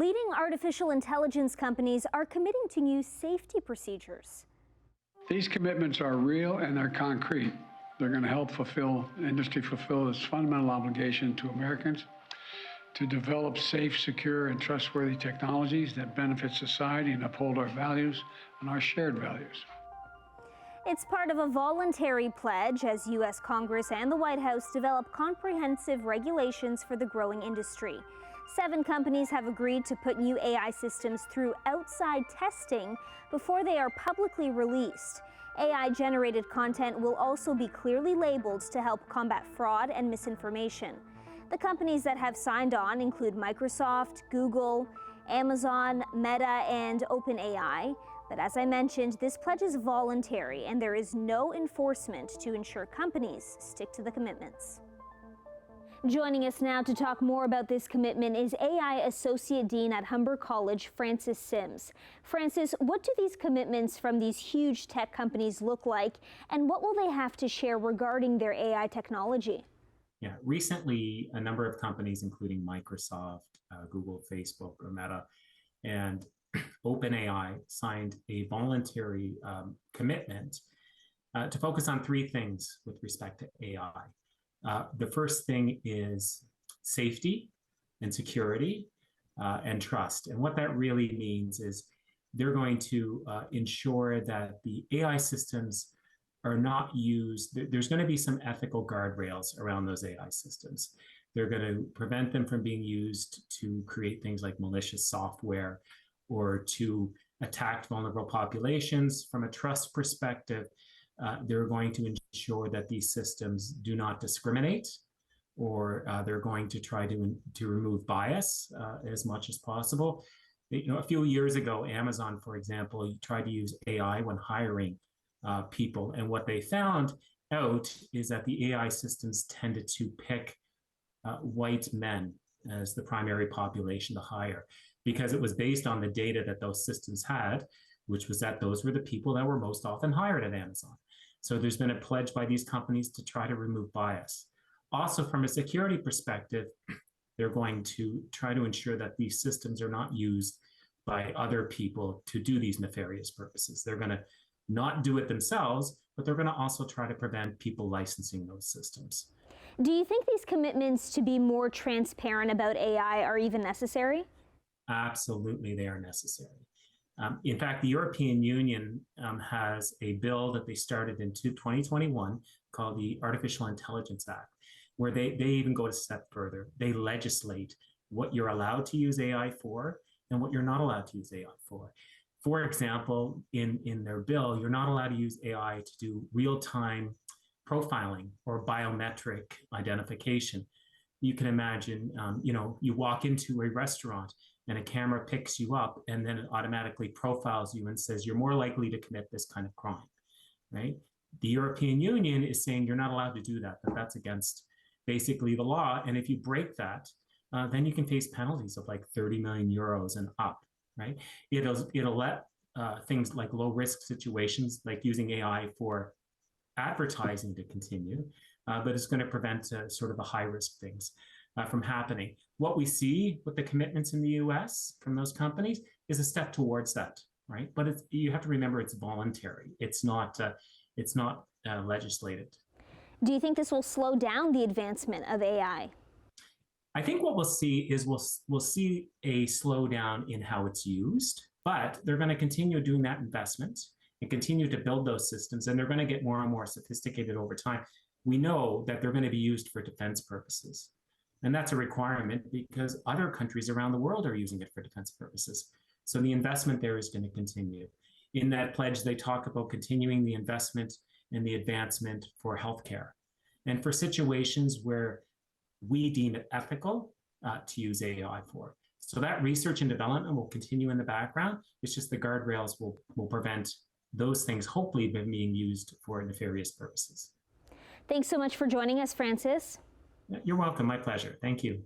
leading artificial intelligence companies are committing to new safety procedures. These commitments are real and they're concrete. They're going to help industry fulfill its fundamental obligation to Americans to develop safe, secure, and trustworthy technologies that benefit society and uphold our values and our shared values. It's part of a voluntary pledge as U.S. Congress and the White House develop comprehensive regulations for the growing industry. 7 companies have agreed to put new AI systems through outside testing before they are publicly released. AI-generated content will also be clearly labeled to help combat fraud and misinformation. The companies that have signed on include Microsoft, Google, Amazon, Meta, and OpenAI. But as I mentioned, this pledge is voluntary and there is no enforcement to ensure companies stick to the commitments. Joining us now to talk more about this commitment is AI Associate Dean at Humber College, Francis Syms. Francis, what do these commitments from these huge tech companies look like, and what will they have to share regarding their AI technology? Yeah, recently, a number of companies, including Microsoft, Google, Facebook, or Meta, and OpenAI signed a voluntary commitment to focus on 3 things with respect to AI. The first thing is safety and security and trust. And what that really means is they're going to ensure that the AI systems are not used. There's going to be some ethical guardrails around those AI systems. They're going to prevent them from being used to create things like malicious software or to attack vulnerable populations. From a trust perspective, they're going to ensure that these systems do not discriminate, or they're going to try to remove bias as much as possible. A few years ago, Amazon, for example, tried to use AI when hiring people, and what they found out is that the AI systems tended to pick white men as the primary population to hire, because it was based on the data that those systems had, which was that those were the people that were most often hired at Amazon. So there's been a pledge by these companies to try to remove bias. Also, from a security perspective, they're going to try to ensure that these systems are not used by other people to do these nefarious purposes. They're going to not do it themselves, but they're going to also try to prevent people licensing those systems. Do you think these commitments to be more transparent about AI are even necessary? Absolutely, they are necessary. In fact, the European Union has a bill that they started in 2021 called the Artificial Intelligence Act, where they even go a step further. They legislate what you're allowed to use AI for and what you're not allowed to use AI for. For example, in their bill, you're not allowed to use AI to do real-time profiling or biometric identification. You can imagine, you walk into a restaurant and a camera picks you up and then it automatically profiles you and says you're more likely to commit this kind of crime, right? The European Union is saying you're not allowed to do that, that that's against basically the law. And if you break that, then you can face penalties of like 30 million euros and up, right? It'll let things like low risk situations, like using AI for advertising, to continue, but it's going to prevent sort of the high risk things from happening. What we see with the commitments in the US from those companies is a step towards that, right? But you have to remember it's voluntary. It's not legislated. Do you think this will slow down the advancement of AI? I think what we'll see is we'll see a slowdown in how it's used, but they're going to continue doing that investment and continue to build those systems, and they're going to get more and more sophisticated over time. We know that they're going to be used for defense purposes. And that's a requirement because other countries around the world are using it for defense purposes. So the investment there is going to continue. In that pledge, they talk about continuing the investment and the advancement for healthcare. And for situations where we deem it ethical to use AI for. So that research and development will continue in the background. It's just the guardrails will prevent those things hopefully being used for nefarious purposes. Thanks so much for joining us, Francis. You're welcome. My pleasure. Thank you.